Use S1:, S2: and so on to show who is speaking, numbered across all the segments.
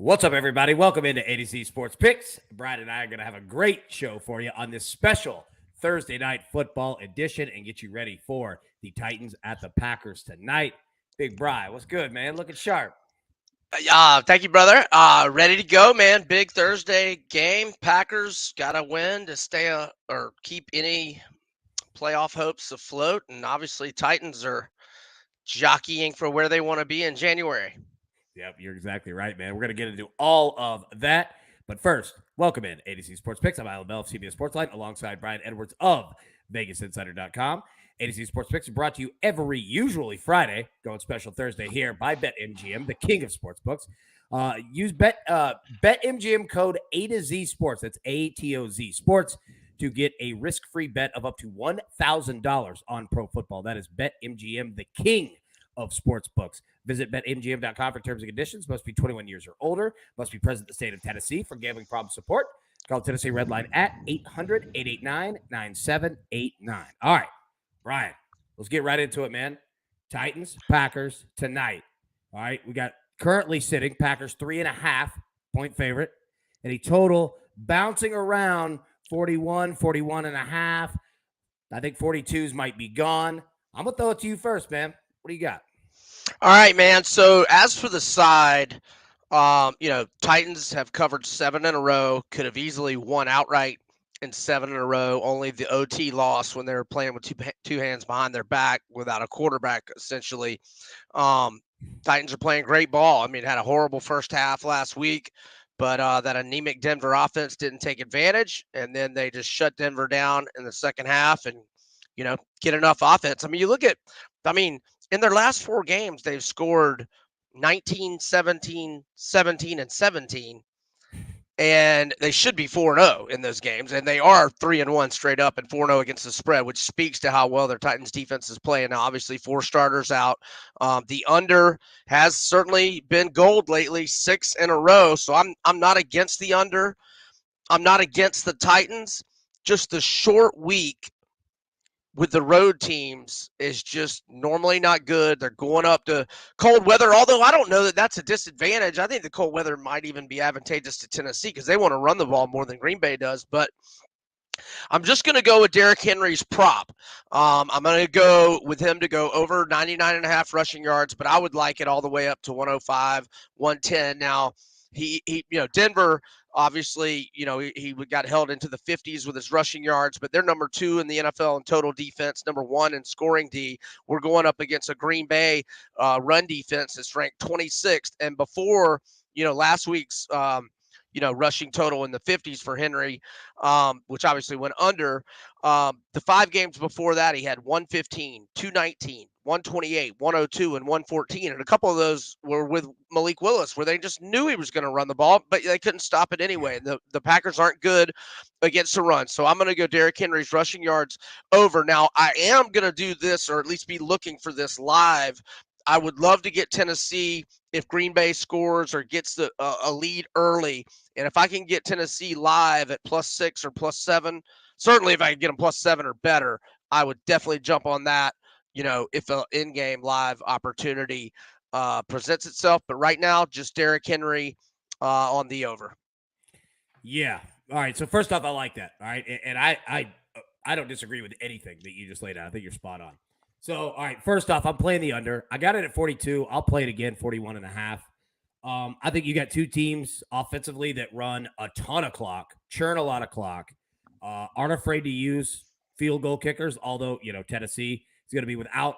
S1: What's up, everybody? Welcome into A to Z Sports Picks. Brian and I are going to have a great show for you on this special Thursday night football edition and get you ready for the Titans at the Packers tonight. Big Brian, what's good, man? Looking sharp.
S2: Thank you, brother. Ready to go, man. Big Thursday game. Packers got to win to stay or keep any playoff hopes afloat. And obviously, Titans are jockeying for where they want to be in January.
S1: Yep, you're exactly right, man. We're going to get into all of that. But first, welcome in A to Z Sports Picks. I'm Alan Bell of CBS Sportsline alongside Brian Edwards of VegasInsider.com. A to Z Sports Picks are brought to you usually Friday, going special Thursday here by BetMGM, the king of sportsbooks. Use BetMGM code A to Z Sports. That's ATOZ Sports to get a risk-free bet of up to $1,000 on pro football. That is BetMGM, the king of sports books. Visit BetMGM.com for terms and conditions. Must be 21 years or older. Must be present in the state of Tennessee. For gambling problem support, call Tennessee Red Line at 800-889-9789. All right, Brian, let's get right into it, man. Titans, Packers tonight. All right, we got currently sitting Packers 3.5-point favorite, and a total bouncing around 41, 41.5. I think 42s might be gone. I'm going to throw it to you first, man. What do you got?
S2: All right, man. So as for the side, Titans have covered 7 in a row, could have easily won outright in 7 in a row. Only the OT loss when they were playing with two hands behind their back without a quarterback, essentially. Titans are playing great ball. I mean, had a horrible first half last week, but that anemic Denver offense didn't take advantage, and then they just shut Denver down in the second half and, get enough offense. I mean, in their last 4 games, they've scored 19, 17, 17, and 17. And they should be 4-0 in those games. And they are 3-1 straight up and 4-0 against the spread, which speaks to how well their Titans defense is playing. Now, obviously, 4 starters out. The under has certainly been gold lately, 6 in a row. So I'm not against the under. I'm not against the Titans. Just the short week with the road teams is just normally not good. They're going up to cold weather, although I don't know that that's a disadvantage. I think the cold weather might even be advantageous to Tennessee because they want to run the ball more than Green Bay does. But I'm just going to go with Derrick Henry's prop. I'm going to go with him to go over 99.5 rushing yards, but I would like it all the way up to 105, 110. Now, Denver, obviously, he got held into the 50s with his rushing yards, but they're number 2 in the NFL in total defense, number 1 in scoring D. We're going up against a Green Bay run defense that's ranked 26th. And before, last week's, rushing total in the 50s for Henry, which obviously went under. The 5 games before that, he had 115, 219, 128, 102, and 114. And a couple of those were with Malik Willis, where they just knew he was going to run the ball, but they couldn't stop it anyway. The Packers aren't good against the run. So I'm going to go Derrick Henry's rushing yards over. Now, I am going to do this, or at least be looking for this live. I would love to get Tennessee if Green Bay scores or gets a lead early. And if I can get Tennessee live at +6 or +7, certainly if I can get them +7 or better, I would definitely jump on that, if an in-game live opportunity presents itself. But right now, just Derrick Henry on the over.
S1: Yeah. All right. So first off, I like that. All right. And I don't disagree with anything that you just laid out. I think you're spot on. So, all right, first off, I'm playing the under. I got it at 42. I'll play it again, 41.5. I think you got 2 teams offensively that run a ton of clock, churn a lot of clock, aren't afraid to use field goal kickers, although, Tennessee is going to be without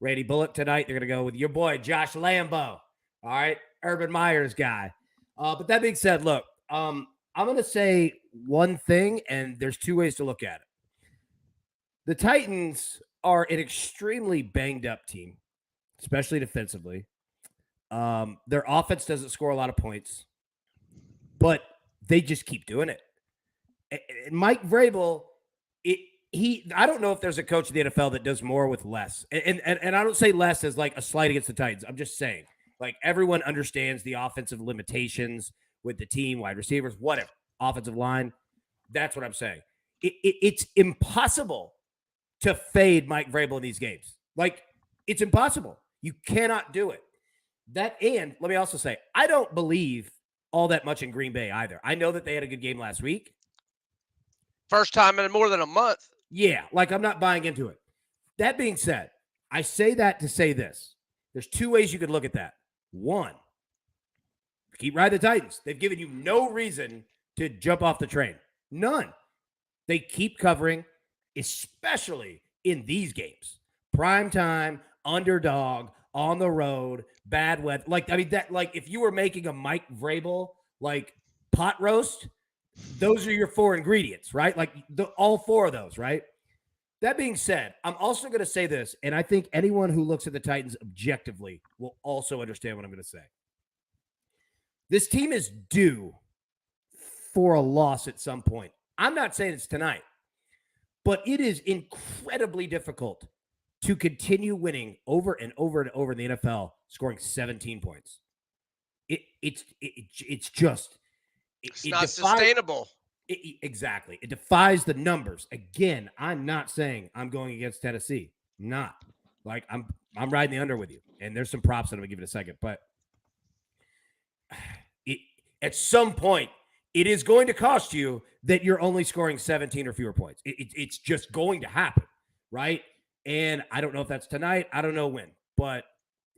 S1: Randy Bullock tonight. They're going to go with your boy, Josh Lambo, all right, Urban Meyer's guy. But that being said, look, I'm going to say one thing, and there's 2 ways to look at it. The Titans are an extremely banged up team, especially defensively. Their offense doesn't score a lot of points, but they just keep doing it. And Mike Vrabel, I don't know if there's a coach in the NFL that does more with less. And I don't say less as like a slight against the Titans. I'm just saying, like, everyone understands the offensive limitations with the team, wide receivers, whatever, offensive line. That's what I'm saying. It's impossible to fade Mike Vrabel in these games. Like, it's impossible. You cannot do it. And let me also say, I don't believe all that much in Green Bay either. I know that they had a good game last week.
S2: First time in more than a month.
S1: Yeah, like I'm not buying into it. That being said, I say that to say this. There's two ways you could look at that. One, keep riding the Titans. They've given you no reason to jump off the train. None. They keep covering, especially in these games. Prime time, underdog, on the road, bad weather. If you were making a Mike Vrabel pot roast, those are your four ingredients, right? All four of those, right? That being said, I'm also going to say this, and I think anyone who looks at the Titans objectively will also understand what I'm going to say. This team is due for a loss at some point. I'm not saying it's tonight, but it is incredibly difficult to continue winning over and over and over in the NFL, scoring 17 points. It's
S2: not sustainable.
S1: Exactly. It defies the numbers. Again, I'm not saying I'm going against Tennessee. I'm not. I'm riding the under with you. And there's some props that I'm going to give it a second. But at some point, it is going to cost you that you're only scoring 17 or fewer points. It's just going to happen, right? And I don't know if that's tonight. I don't know when. But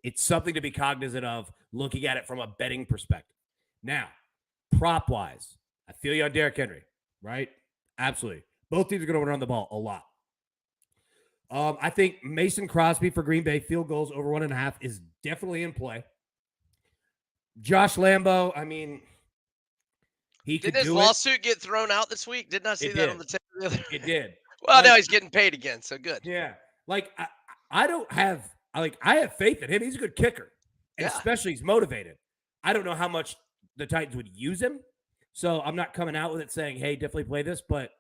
S1: it's something to be cognizant of looking at it from a betting perspective. Now, prop-wise, I feel you on Derrick Henry, right? Absolutely. Both teams are going to run the ball a lot. I think Mason Crosby for Green Bay, field goals over 1.5 is definitely in play. Josh Lambo, I mean, he could do it.
S2: Did his lawsuit get thrown out this week? Didn't I see that on the tape the other day?
S1: It did.
S2: Well, now he's getting paid again, so good.
S1: Yeah. I have faith in him. He's a good kicker. And especially he's motivated. I don't know how much the Titans would use him. So I'm not coming out with it saying, hey, definitely play this, but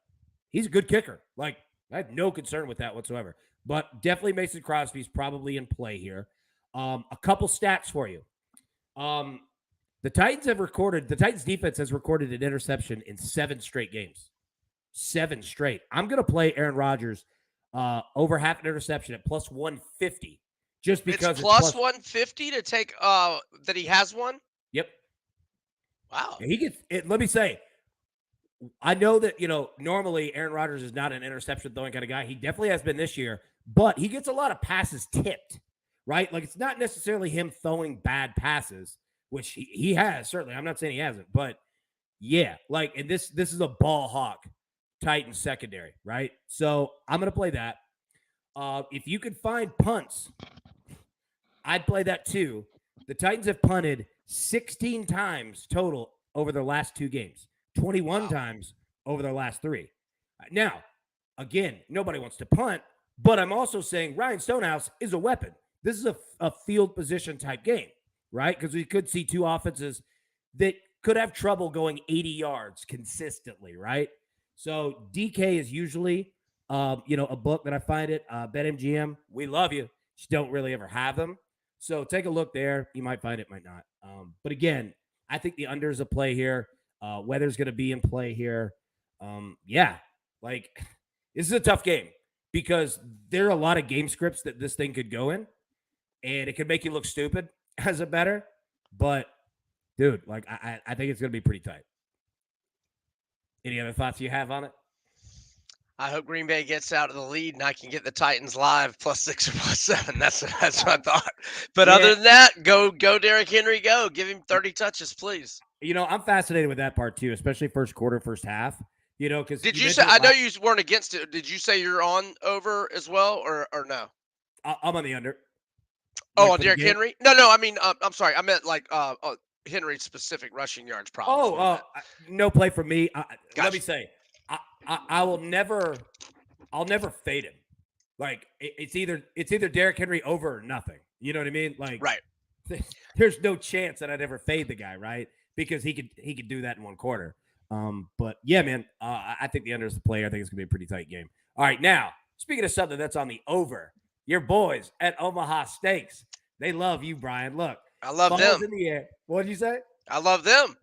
S1: he's a good kicker. I have no concern with that whatsoever. But definitely Mason Crosby's probably in play here. A couple stats for you. The Titans defense has recorded an interception in 7 straight games. 7 straight. I'm going to play Aaron Rodgers over half an interception at plus 150. Just because
S2: it's plus 150 to take that he has one?
S1: Yep.
S2: Wow.
S1: He gets it. Let me say, I know that, normally Aaron Rodgers is not an interception throwing kind of guy. He definitely has been this year, but he gets a lot of passes tipped, right? It's not necessarily him throwing bad passes, which he has, certainly. I'm not saying he hasn't, but yeah, and this is a ball hawk Titans secondary, right? So I'm going to play that. If you could find punts, I'd play that too. The Titans have punted 16 times total over their last 2 games, 21 times over their last 3. Now, again, nobody wants to punt, but I'm also saying Ryan Stonehouse is a weapon. This is a field position type game, right? Because we could see 2 offenses that could have trouble going 80 yards consistently, right? So DK is usually, a book that I find it. BetMGM, we love you. Just don't really ever have them. So take a look there. You might find it, might not. But again, I think the under is a play here. Weather's going to be in play here. This is a tough game because there are a lot of game scripts that this thing could go in, and it could make you look stupid as a bettor. But, dude, I think it's going to be pretty tight. Any other thoughts you have on it?
S2: I hope Green Bay gets out of the lead and I can get the Titans live +6 or +7. That's what I thought. But other than that, go Derrick Henry, go. Give him 30 touches, please.
S1: I'm fascinated with that part too, especially first quarter, first half. Because
S2: did you say? I know you weren't against it. Did you say you're on over as well, or no?
S1: I'm on the under.
S2: Oh, on Derrick Henry? No. I mean, I'm sorry. I meant Henry's specific rushing yards problem.
S1: No play for me.
S2: Gotcha.
S1: Let me say, I'll never fade him. It's either Derrick Henry over or nothing. You know what I mean?
S2: Right.
S1: There's no chance that I'd ever fade the guy, right? Because he could do that in one quarter. But yeah, man, I think the under is the play. I think it's gonna be a pretty tight game. All right, now speaking of something that's on the over, your boys at Omaha Steaks, they love you, Brian. Look,
S2: I love
S1: them.
S2: them.
S1: In the air. What did you say?
S2: I love them.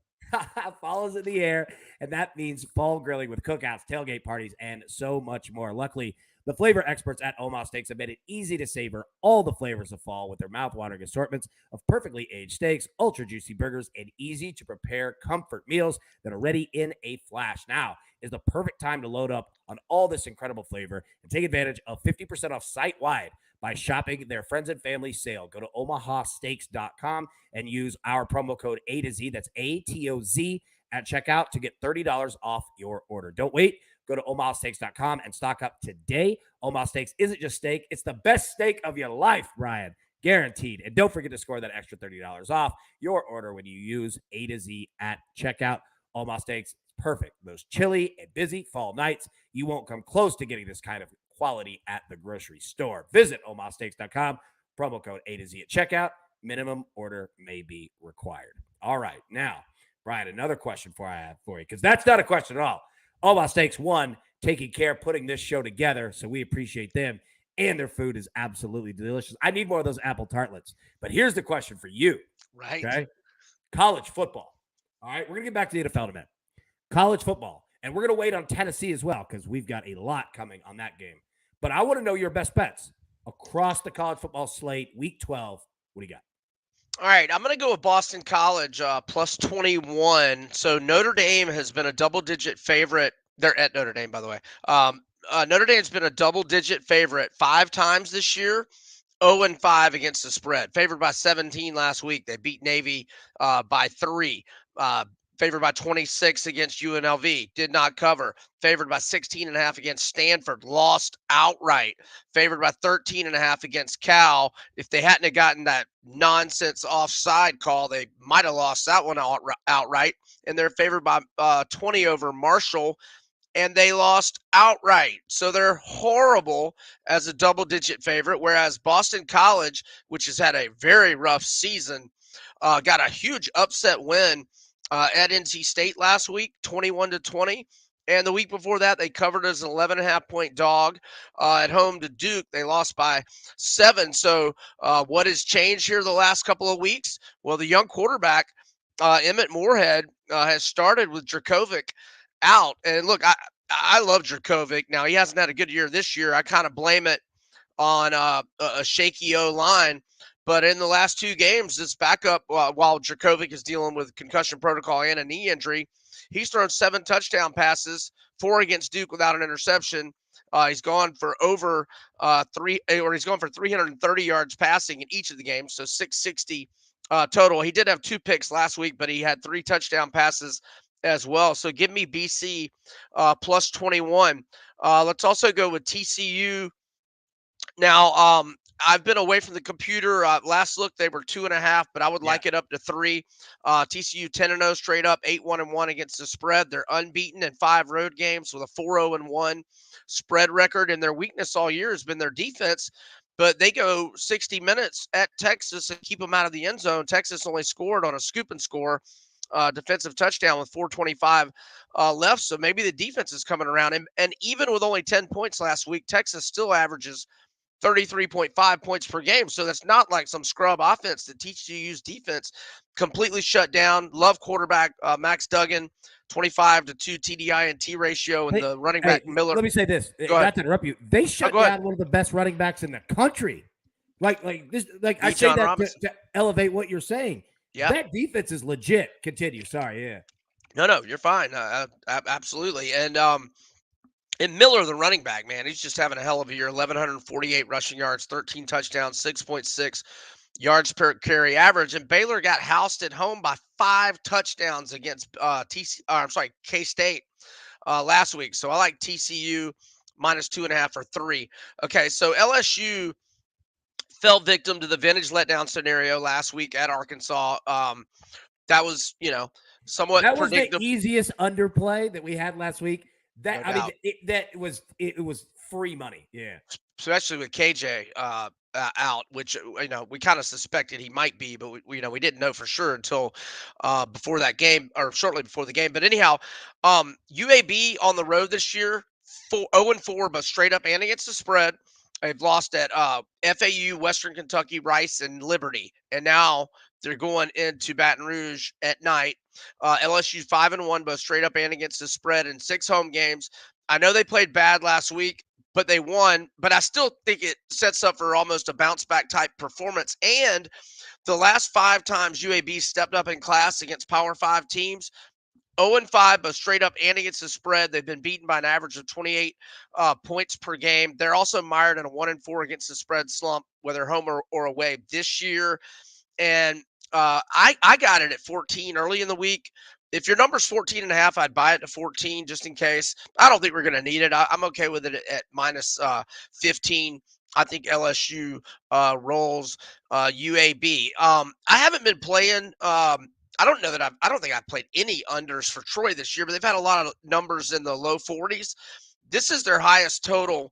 S1: Follows in the air, and that means fall grilling with cookouts, tailgate parties, and so much more. Luckily, The flavor experts at Omaha Steaks have made it easy to savor all the flavors of fall with their mouth-watering assortments of perfectly aged steaks, ultra juicy burgers, and easy to prepare comfort meals that are ready in a flash. Now is the perfect time to load up on all this incredible flavor and take advantage of 50% off site-wide by shopping their friends and family sale. Go to omahasteaks.com and use our promo code A to Z, that's ATOZ, at checkout to get $30 off your order. Don't wait. Go to omahasteaks.com and stock up today. Omaha Steaks isn't just steak, it's the best steak of your life, Brian. Guaranteed. And don't forget to score that extra $30 off your order when you use A to Z at checkout. Omaha Steaks, perfect. Those chilly and busy fall nights, you won't come close to getting this kind of quality at the grocery store. Visit omahasteaks.com, promo code A to Z at checkout. Minimum order may be required. All right. Now, Brian, another question I have for you, because that's not a question at all. Omaha Steaks, one, taking care, putting this show together, so we appreciate them, and their food is absolutely delicious. I need more of those apple tartlets. But here's the question for you.
S2: Right.
S1: Okay? College football. All right, we're going to get back to the NFL in a minute. College football. And we're going to wait on Tennessee as well, because we've got a lot coming on that game. But I want to know your best bets across the college football slate, week 12. What do you got?
S2: All right, I'm going to go with Boston College plus 21. So Notre Dame has been a double-digit favorite. They're at Notre Dame, by the way. Notre Dame's been a double-digit favorite 5 times this year, 0-5 against the spread. Favored by 17 last week. They beat Navy by 3. Favored by 26 against UNLV, did not cover. Favored by 16.5 against Stanford, lost outright. Favored by 13.5 against Cal. If they hadn't have gotten that nonsense offside call, they might have lost that one outright. And they're favored by 20 over Marshall, and they lost outright. So they're horrible as a double-digit favorite, whereas Boston College, which has had a very rough season, got a huge upset win at NC State last week, 21-20. And the week before that, they covered as an 11.5-point dog at home to Duke. They lost by 7. So what has changed here the last couple of weeks? Well, the young quarterback, Emmett Moorhead, has started with Dracovic out. And look, I love Dracovic. Now, he hasn't had a good year this year. I kind of blame it on a shaky O-line. But in the last 2 games, this backup, while Dracovic is dealing with concussion protocol and a knee injury, he's thrown 7 touchdown passes, 4 against Duke without an interception. He's gone for over he's gone for 330 yards passing in each of the games, so 660 total. He did have 2 picks last week, but he had 3 touchdown passes as well. So give me BC plus 21. Let's also go with TCU. Now, I've been away from the computer. Last look, they were 2.5, but I would like it up to 3. TCU 10-0 straight up, 8-1-1 against the spread. They're unbeaten in 5 road games with a 4-0-1 spread record, and their weakness all year has been their defense. But they go 60 minutes at Texas and keep them out of the end zone. Texas only scored on a scoop and score defensive touchdown with 4:25 left. So maybe the defense is coming around. And even with only 10 points last week, Texas still averages 33.5 points per game. So that's not like some scrub offense that teaches you to use defense. Completely shut down. Love quarterback Max Duggan, 25-2 TDI and T ratio, and the running back Miller.
S1: Let me say this.
S2: Go ahead.
S1: Not to interrupt you. They shut down one of the best running backs in the country. Like this. Like I say that to elevate what you're saying. Yeah. That defense is legit. Continue. Sorry. Yeah.
S2: No, you're fine. Absolutely. And Miller, the running back, man, he's just having a hell of a year. 1,148 rushing yards, 13 touchdowns, 6.6 yards per carry average. And Baylor got housed at home by 5 touchdowns against K-State last week. So I like TCU minus 2.5 or 3. Okay, so LSU fell victim to the vintage letdown scenario last week at Arkansas. That was, somewhat
S1: that was the easiest underplay that we had last week. That it was free money. Yeah.
S2: Especially with KJ out, which we kind of suspected he might be, but we didn't know for sure until before that game, or shortly before the game. But anyhow, UAB on the road this year, 0-4, but straight up and against the spread. They've lost at FAU, Western Kentucky, Rice, and Liberty, and now they're going into Baton Rouge at night. LSU 5-1, both straight up and against the spread in 6 home games. I know they played bad last week, but they won. But I still think it sets up for almost a bounce back type performance. And the last 5 times UAB stepped up in class against Power 5 teams, 0-5, both straight up and against the spread. They've been beaten by an average of 28 points per game. They're also mired in a 1-4 against the spread slump, whether home or away this year. And I got it at 14 early in the week. If your number's 14.5, I'd buy it to 14 just in case. I don't think we're going to need it. I'm okay with it at minus 15. I think LSU rolls UAB. I haven't been playing. I don't think I've played any unders for Troy this year, but they've had a lot of numbers in the low 40s. This is their highest total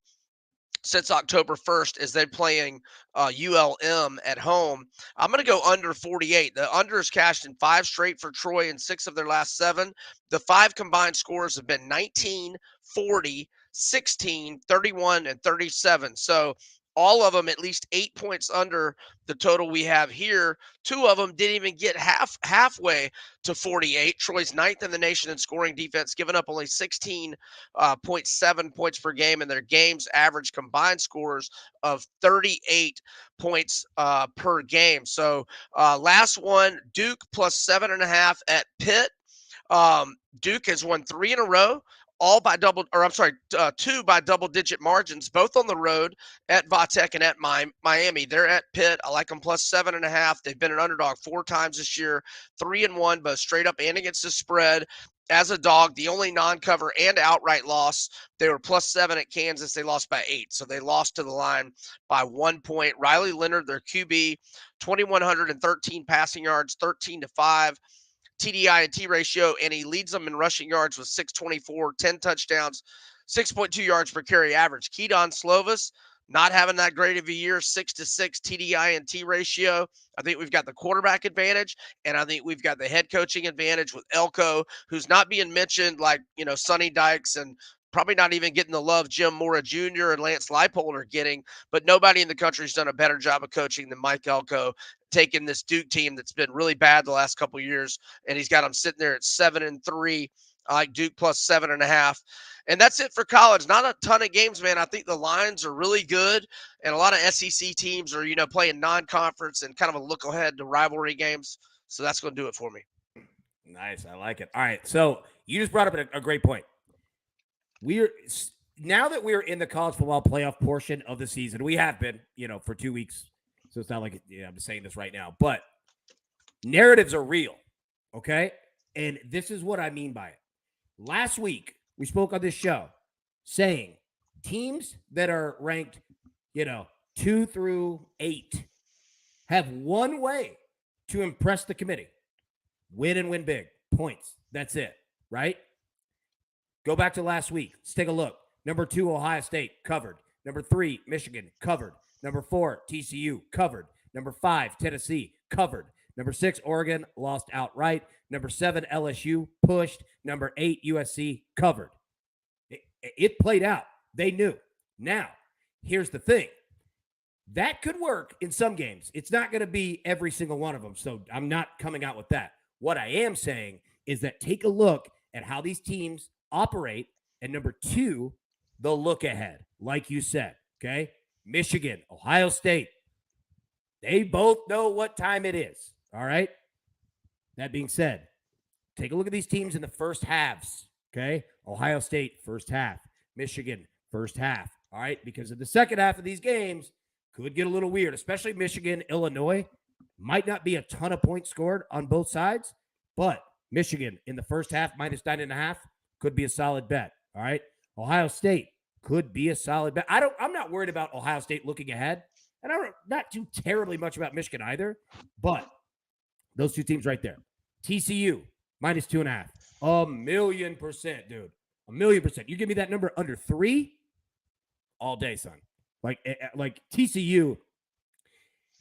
S2: since October 1st as they're playing ULM at home. I'm going to go under 48. The under is cashed in 5 straight for Troy and 6 of their last 7. The 5 combined scores have been 19, 40, 16, 31, and 37. So all of them at least 8 points under the total we have here. 2 of them didn't even get halfway to 48. Troy's 9th in the nation in scoring defense, giving up only 16.7 points per game, and their games average combined scores of 38 points per game. So last one, Duke plus 7.5 at Pitt. Duke has won 3 in a row. Two by double-digit margins, both on the road at Vatek and at Miami. They're at Pitt. I like them plus 7.5. They've been an underdog 4 times this year, 3-1, both straight up and against the spread. As a dog, the only non-cover and outright loss, they were plus 7 at Kansas. They lost by 8, so they lost to the line by 1 point. Riley Leonard, their QB, 2,113 passing yards, 13-5. TDI and T ratio, and he leads them in rushing yards with 624, 10 touchdowns, 6.2 yards per carry average. Keaton Slovis, not having that great of a year, 6-6 TDI and T ratio. I think we've got the quarterback advantage, and I think we've got the head coaching advantage with Elko, who's not being mentioned like, Sonny Dykes and probably not even getting the love Jim Mora Jr. and Lance Leipold are getting, but nobody in the country's done a better job of coaching than Mike Elko, taking this Duke team that's been really bad the last couple of years, and he's got them sitting there at 7-3. I like Duke plus 7.5. And that's it for college. Not a ton of games, man. I think the lines are really good, and a lot of SEC teams are, playing non-conference and kind of a look ahead to rivalry games. So that's going to do it for me.
S1: Nice. I like it. All right. So you just brought up a great point. Now that we're in the college football playoff portion of the season, we have been, for 2 weeks. So it's not like I'm saying this right now, but narratives are real. Okay. And this is what I mean by it. Last week, we spoke on this show saying teams that are ranked, 2 through 8 have one way to impress the committee. Win and win big. Points. That's it. Right? Go back to last week. Let's take a look. Number 2, Ohio State, covered. Number 3, Michigan, covered. Number 4, TCU, covered. Number 5, Tennessee, covered. Number 6, Oregon, lost outright. Number 7, LSU, pushed. Number 8, USC, covered. It played out. They knew. Now, here's the thing. That could work in some games. It's not going to be every single one of them, so I'm not coming out with that. What I am saying is that take a look at how these teams operate, and number 2, the look ahead, like you said, okay? Michigan, Ohio State, they both know what time it is, all right? That being said, take a look at these teams in the first halves, okay? Ohio State, first half. Michigan, first half, all right? Because in the second half of these games, could get a little weird, especially Michigan, Illinois. Might not be a ton of points scored on both sides, but Michigan in the first half, minus 9.5, could be a solid bet, all right? Ohio State could be a solid bet. I'm not worried about Ohio State looking ahead, and I'm not too terribly much about Michigan either, but those 2 teams right there. TCU, minus 2.5. 1,000,000%, dude. 1,000,000%. You give me that number under 3 all day, son. Like TCU,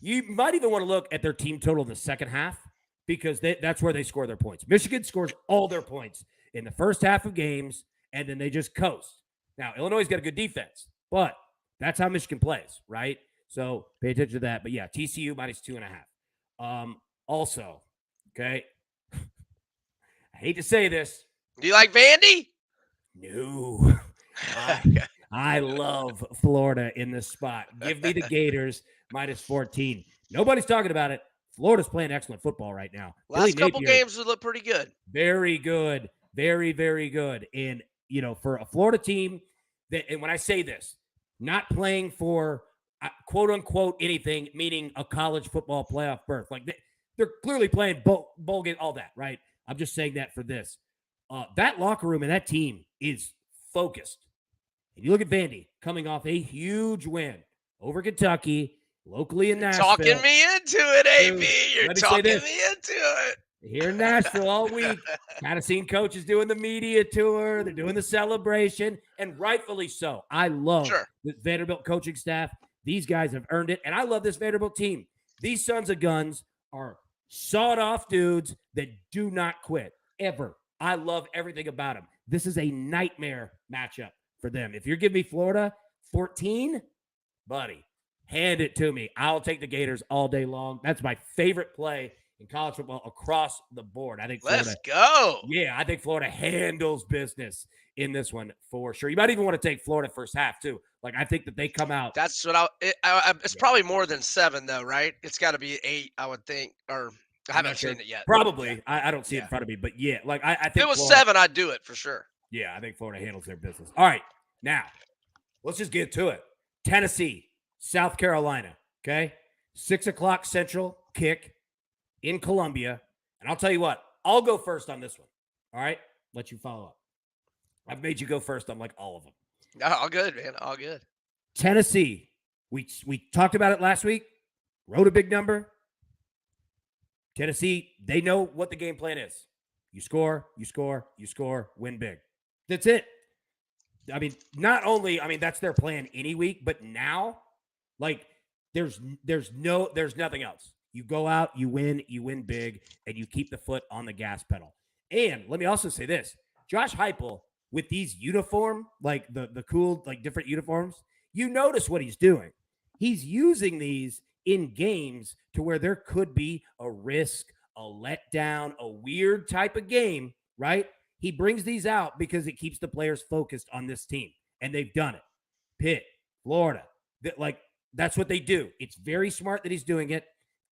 S1: you might even want to look at their team total in the second half because that's where they score their points. Michigan scores all their points in the first half of games, and then they just coast. Now, Illinois' got a good defense, but that's how Michigan plays, right? So pay attention to that. But yeah, TCU minus 2.5. Also, okay, I hate to say this.
S2: Do you like Vandy?
S1: No. I love Florida in this spot. Give me the Gators -14. Nobody's talking about it. Florida's playing excellent football right now. Billy
S2: Last couple
S1: Napier,
S2: games would look pretty good.
S1: very good. Very, very good. And, for a Florida team that, and when I say this, not playing for quote unquote anything, meaning a college football playoff berth. Like they're clearly playing bowl game, all that, right? I'm just saying that for this. That locker room and that team is focused. And you look at Vandy coming off a huge win over Kentucky, locally in Nashville.
S2: Talking me into it, AB.
S1: Dude,
S2: You're
S1: let me say
S2: talking
S1: this.
S2: me into it.
S1: Here in Nashville all week. Kind of seen coaches doing the media tour. They're doing the celebration, and rightfully so. I love the Vanderbilt coaching staff. These guys have earned it, and I love this Vanderbilt team. These sons of guns are sawed-off dudes that do not quit, ever. I love everything about them. This is a nightmare matchup for them. If you're giving me Florida 14, buddy, hand it to me. I'll take the Gators all day long. That's my favorite play in college football across the board. I think Florida,
S2: let's go.
S1: Yeah, I think Florida handles business in this one for sure. You might even want to take Florida first half too. Like I think that they come out.
S2: That's what it's probably more than 7 though, right? It's got to be 8, I would think. Or I haven't seen it yet.
S1: Probably. I don't see it in front of me, but yeah, like I think
S2: if it was
S1: Florida,
S2: 7, I'd do it for sure.
S1: Yeah, I think Florida handles their business. All right, now let's just get to it. Tennessee, South Carolina. Okay, 6:00 Central kick in Columbia, and I'll tell you what, I'll go first on this one. All right, let you follow up. I've made you go first on like all of them.
S2: All good, man. All good.
S1: Tennessee, we talked about it last week. Wrote a big number. Tennessee, they know what the game plan is. You score, win big. That's it. I mean, that's their plan any week, but now, like, there's nothing else. You go out, you win big, and you keep the foot on the gas pedal. And let me also say this. Josh Heupel, with these uniform, like the cool, like different uniforms, you notice what he's doing. He's using these in games to where there could be a risk, a letdown, a weird type of game, right? He brings these out because it keeps the players focused on this team, and they've done it. Pitt, Florida, that's what they do. It's very smart that he's doing it.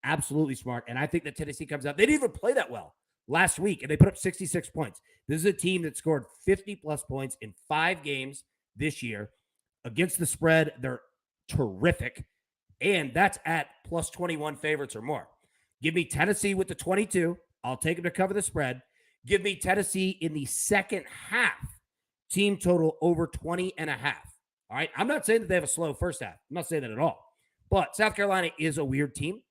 S1: Absolutely smart. And I think that Tennessee comes out. They didn't even play that well last week, and they put up 66 points. This is a team that scored 50-plus points in 5 games this year. Against the spread, they're terrific, and that's at plus 21 favorites or more. Give me Tennessee with the 22. I'll take them to cover the spread. Give me Tennessee in the second half. Team total over 20.5. All right? I'm not saying that they have a slow first half. I'm not saying that at all. But South Carolina is a weird team,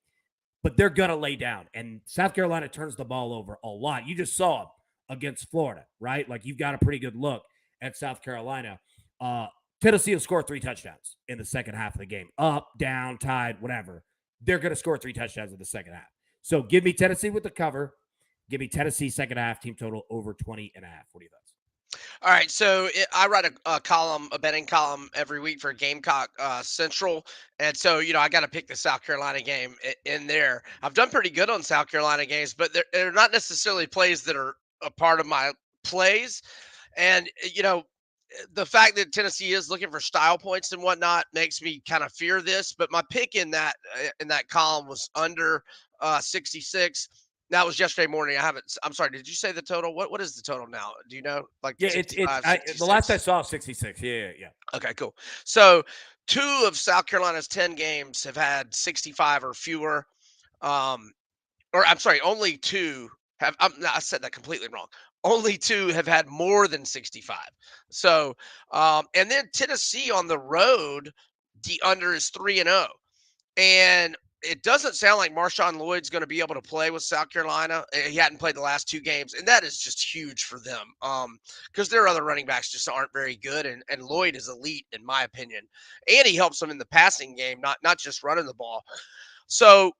S1: but they're going to lay down. And South Carolina turns the ball over a lot. You just saw them against Florida, right? Like, you've got a pretty good look at South Carolina. Tennessee will score 3 touchdowns in the second half of the game. Up, down, tied, whatever. They're going to score 3 touchdowns in the second half. So give me Tennessee with the cover. Give me Tennessee second half, team total over 20.5. What do you think?
S2: All right, so I write a betting column every week for Gamecock Central, and so I got to pick the South Carolina game in there. I've done pretty good on South Carolina games, but they're not necessarily plays that are a part of my plays, and the fact that Tennessee is looking for style points and whatnot makes me kind of fear this. But my pick in that column was under 66. That was yesterday morning. I'm sorry. Did you say the total? What is the total now? Do you know? Like,
S1: yeah, it's the last I saw 66. Yeah.
S2: Okay, cool. So 2 of South Carolina's 10 games have had 65 or fewer. Or I'm sorry, only 2 have. I said that completely wrong. Only 2 have had more than 65. So, and then Tennessee on the road, the under is 3-0, and it doesn't sound like Marshawn Lloyd's going to be able to play with South Carolina. He hadn't played the last 2 games, and that is just huge for them because their other running backs just aren't very good, and Lloyd is elite in my opinion, and he helps them in the passing game, not just running the ball. So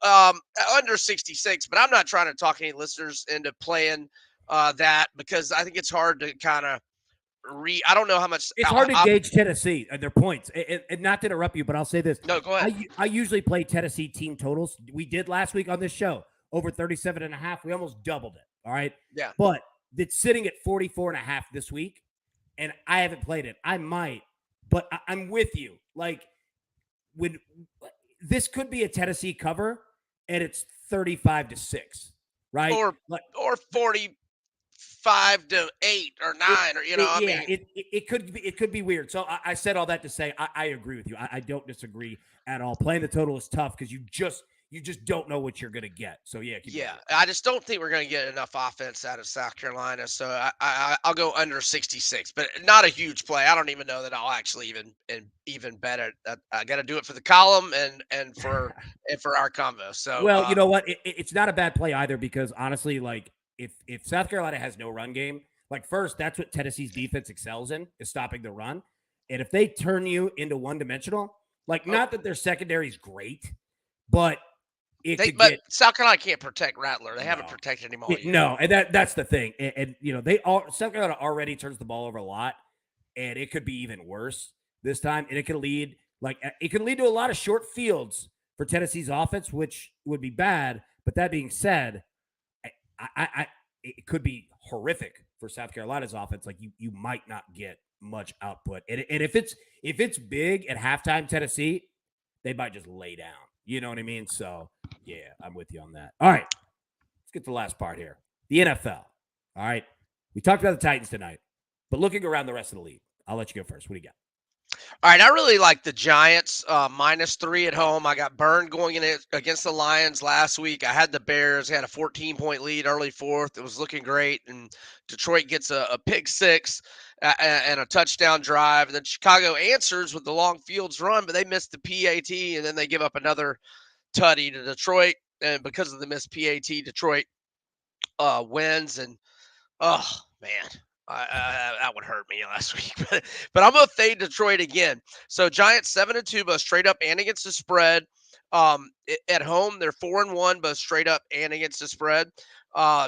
S2: under 66, but I'm not trying to talk any listeners into playing that because I think it's hard to kind of I don't know how much.
S1: It's hard to gauge Tennessee and their points. And not to interrupt you, but I'll say this.
S2: No, go ahead.
S1: I usually play Tennessee team totals. We did last week on this show, over 37.5. We almost doubled it. All right.
S2: Yeah.
S1: But it's sitting at 44.5 this week, and I haven't played it. I might But I'm with you. Like, when this could be a Tennessee cover and it's 35-6, right?
S2: or
S1: Like,
S2: 45-8 or
S1: It,
S2: 9, or I
S1: yeah,
S2: mean,
S1: it could be weird. So I said all that to say I agree with you. I don't disagree at all. Playing the total is tough because you just don't know what you're gonna get. So yeah, keep
S2: yeah,
S1: going.
S2: I just don't think we're going to get enough offense out of South Carolina. So I'll go under 66, but not a huge play. I don't even know that I'll actually even bet it. I got to do it for the column and for our convo. So
S1: Well, you know what? It's not a bad play either because honestly, like if South Carolina has no run game, like first that's what Tennessee's defense excels in is stopping the run, and if they turn you into one dimensional, like
S2: oh,
S1: not that their secondary is great, but it could
S2: but
S1: get
S2: South Carolina can't protect Rattler. They haven't
S1: no.
S2: protected him all year.
S1: No, and that's the thing. And you know, South Carolina already turns the ball over a lot, and it could be even worse this time. And it could lead to a lot of short fields for Tennessee's offense, which would be bad. But that being said, it could be horrific for South Carolina's offense. Like you might not get much output. And if it's big at halftime, Tennessee, they might just lay down. You know what I mean? So yeah, I'm with you on that. All right. Let's get to the last part here. The NFL. All right. We talked about the Titans tonight, but looking around the rest of the league, I'll let you go first. What do you got?
S2: All right, I really like the Giants -3 at home. I got burned going in it against the Lions last week. I had the Bears, had a 14-point lead early fourth. It was looking great, and Detroit gets a pick six and a touchdown drive. And then Chicago answers with the long fields run, but they missed the PAT, and then they give up another tutty to Detroit. And because of the missed PAT, Detroit wins. And oh man, that would hurt me last week. But I'm gonna fade Detroit again. So Giants 7-2, both straight up and against the spread. At home they're 4-1, both straight up and against the spread.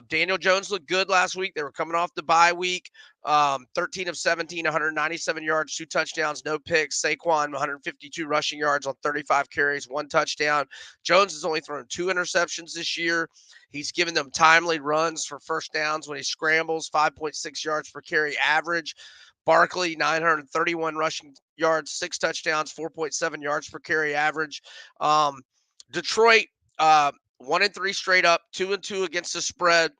S2: Daniel Jones looked good last week. They were coming off the bye week. 13 of 17, 197 yards, 2 touchdowns, no picks. Saquon 152 rushing yards on 35 carries, 1 touchdown. Jones has only thrown 2 interceptions this year. He's given them timely runs for first downs when he scrambles, 5.6 yards per carry average. Barkley, 931 rushing yards, 6 touchdowns, 4.7 yards per carry average. Detroit, 1-3 straight up, 2-2 against the spread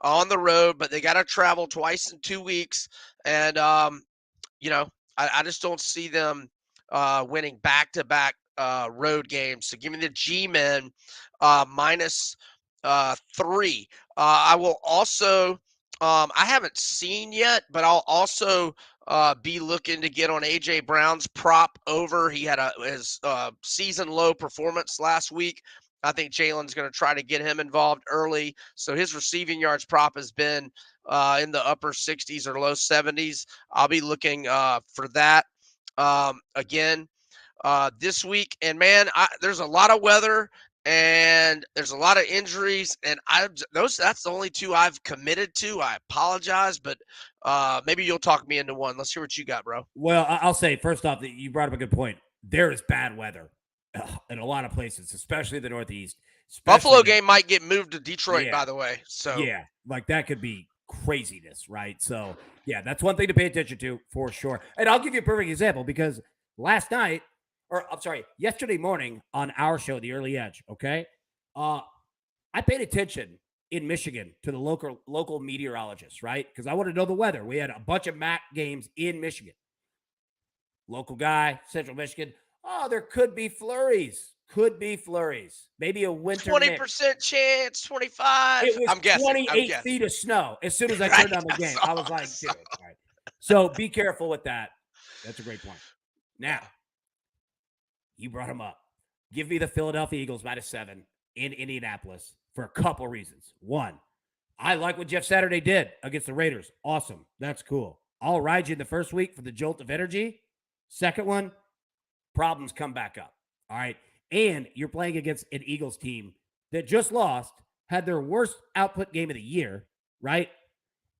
S2: on the road, but they got to travel twice in 2 weeks. And, I just don't see them winning back-to-back road games. So give me the G-Men -3. I will also, I haven't seen yet, but I'll also be looking to get on A.J. Brown's prop over. He had his season low performance last week. I think Jalen's going to try to get him involved early. So his receiving yards prop has been in the upper 60s or low 70s. I'll be looking for that again this week. And man, there's a lot of weather and there's a lot of injuries, and that's the only 2 I've committed to. I apologize, but maybe you'll talk me into one. Let's hear what you got, bro.
S1: Well, I'll say first off that you brought up a good point. There is bad weather in a lot of places, especially the Northeast.
S2: Buffalo game might get moved to Detroit, by the way. So
S1: yeah, like that could be craziness, right? So yeah, that's one thing to pay attention to for sure. And I'll give you a perfect example because last night, or I'm sorry, yesterday morning on our show, The Early Edge, okay, I paid attention in Michigan to the local meteorologists, right? Because I want to know the weather. We had a bunch of MAC games in Michigan. Local guy, Central Michigan. Oh, there could be flurries. Could be flurries. Maybe a winter
S2: 20% chance, 25.
S1: It was
S2: I'm guessing.
S1: 28 feet of snow as soon as I
S2: Right,
S1: turned on the game. I was like,
S2: saw.
S1: dude, all right. So be careful with that. That's a great point. Now, you brought him up. Give me the Philadelphia Eagles -7 in Indianapolis for a couple reasons. One, I like what Jeff Saturday did against the Raiders. Awesome. That's cool. I'll ride you in the first week for the jolt of energy. Second one, problems come back up. All right. And you're playing against an Eagles team that just lost, had their worst output game of the year, right?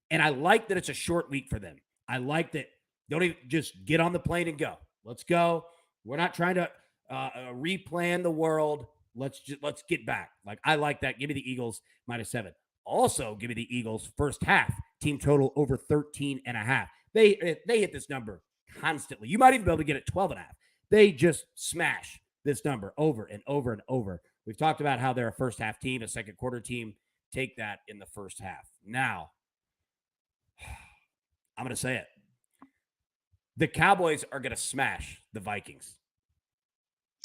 S1: And I like that it's a short week for them. I like that. Don't even just get on the plane and go. Let's go. We're not trying to replan the world. Let's get back. Like, I like that. Give me the Eagles -7. Also, give me the Eagles first half team total over 13.5. They hit this number constantly. You might even be able to get it 12.5. They just smash this number over and over and over. We've talked about how they're a first half team, a second quarter team. Take that in the first half. Now, I'm going to say it. The Cowboys are going to smash the Vikings.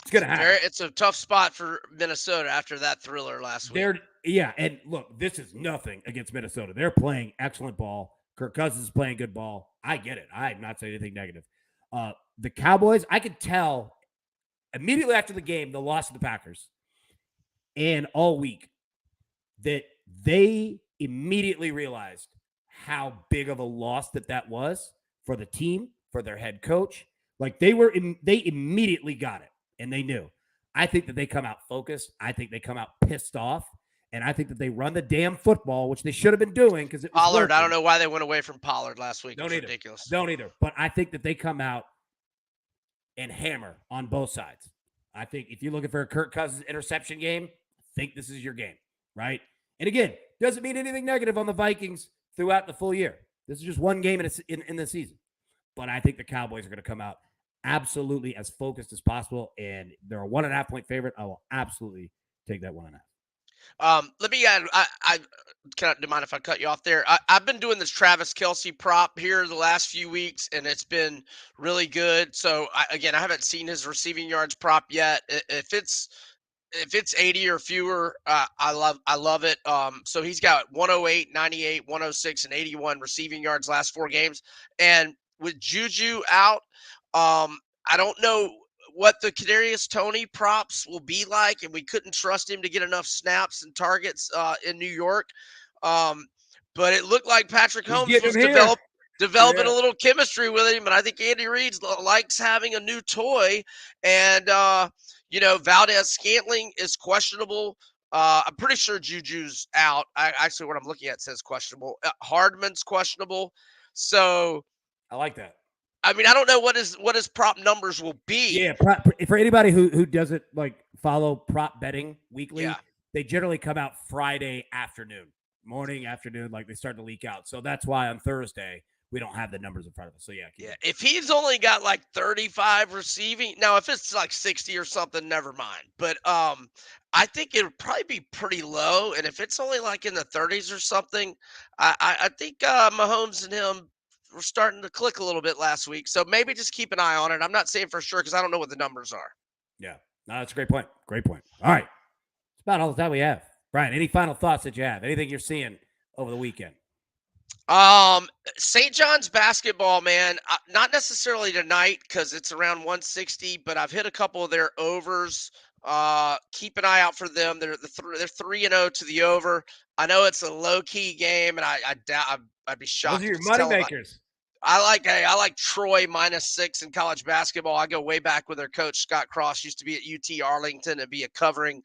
S1: It's going to happen.
S2: It's a tough spot for Minnesota after that thriller last week.
S1: Yeah, and look, this is nothing against Minnesota. They're playing excellent ball. Kirk Cousins is playing good ball. I get it. I'm not saying anything negative. The Cowboys, I could tell immediately after the game, the loss of the Packers, and all week, that they immediately realized how big of a loss that was for the team, for their head coach. Like they immediately got it, and they knew. I think that they come out focused. I think they come out pissed off. And I think that they run the damn football, which they should have been doing because it was
S2: Pollard.
S1: working.
S2: I don't know why they went away from Pollard last week.
S1: Don't
S2: it's
S1: either.
S2: Ridiculous.
S1: Don't either. But I think that they come out and hammer on both sides. I think if you're looking for a Kirk Cousins interception game, I think this is your game, right? And again, doesn't mean anything negative on the Vikings throughout the full year. This is just one game in the season. But I think the Cowboys are going to come out absolutely as focused as possible, and they're a 1.5 point favorite. I will absolutely take that 1.5.
S2: Let me add. I do you mind if I cut you off there? I've been doing this Travis Kelce prop here the last few weeks, and it's been really good. So I haven't seen his receiving yards prop yet. If it's 80 or fewer, I love it. So he's got 108, 98, 106, and 81 receiving yards last 4 games, and with Juju out, I don't know what the Kadarius Toney props will be like, and we couldn't trust him to get enough snaps and targets in New York. But it looked like Patrick Holmes was developing a little chemistry with him, and I think Andy Reid likes having a new toy. And Valdez-Scantling is questionable. I'm pretty sure Juju's out. Actually, what I'm looking at says questionable. Hardman's questionable. So
S1: I like that.
S2: I mean, I don't know what his prop numbers will be.
S1: Yeah, for anybody who doesn't follow prop betting weekly, they generally come out Friday afternoon, morning, afternoon, they start to leak out. So that's why on Thursday we don't have the numbers in front of us. So
S2: if he's only got 35 receiving, now if it's 60 or something, never mind. But I think it would probably be pretty low, and if it's only in the 30s or something, I think Mahomes and him were starting to click a little bit last week. So maybe just keep an eye on it. I'm not saying for sure because I don't know what the numbers are.
S1: Yeah. No, that's a great point. Great point. All right. That's about all the time we have. Brian, any final thoughts that you have? Anything you're seeing over the weekend?
S2: St. John's basketball, man, not necessarily tonight because it's around 160, but I've hit a couple of their overs. Keep an eye out for them. They're 3-0 to the over. I know it's a low key game, and I'd be shocked.
S1: Those are your moneymakers.
S2: I like Troy -6 in college basketball. I go way back with their coach Scott Cross. Used to be at UT Arlington and be a covering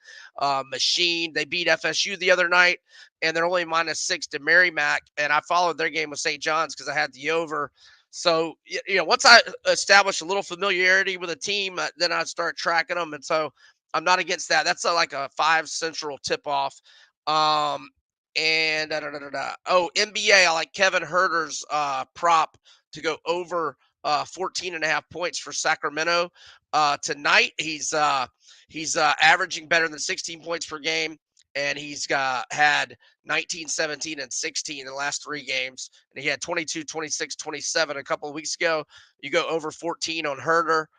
S2: machine. They beat FSU the other night, and they're only -6 to Merrimack. And I followed their game with St. John's because I had the over. So once I establish a little familiarity with a team, then I start tracking them. And so I'm not against that. That's like a 5 Central tip off. And NBA, I like Kevin Herter's prop to go over 14.5 points for Sacramento tonight. He's averaging better than 16 points per game, and he's had 19, 17, and 16 in the last 3 games. And he had 22, 26, 27 a couple of weeks ago. You go over 14 on Herter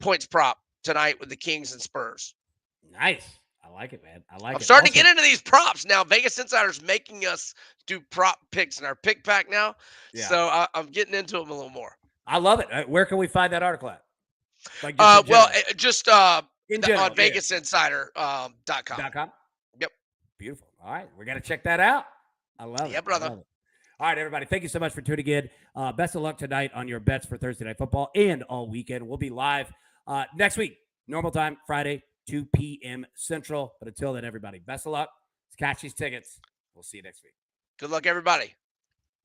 S2: points prop tonight with the Kings and Spurs.
S1: Nice. I like it, man.
S2: I'm starting to get into these props now. Vegas Insider's making us do prop picks in our pick pack now. Yeah. So I'm getting into them a little more.
S1: I love it. Where can we find that article at?
S2: Just on VegasInsider.com. Yep.
S1: Beautiful. All right. We got to check that out. I love it.
S2: Yeah, brother.
S1: All right, everybody. Thank you so much for tuning in. Best of luck tonight on your bets for Thursday Night Football and all weekend. We'll be live next week. Normal time, Friday, 2 p.m. Central. But until then, everybody, best of luck. Let's catch these tickets. We'll see you next week.
S2: Good luck, everybody.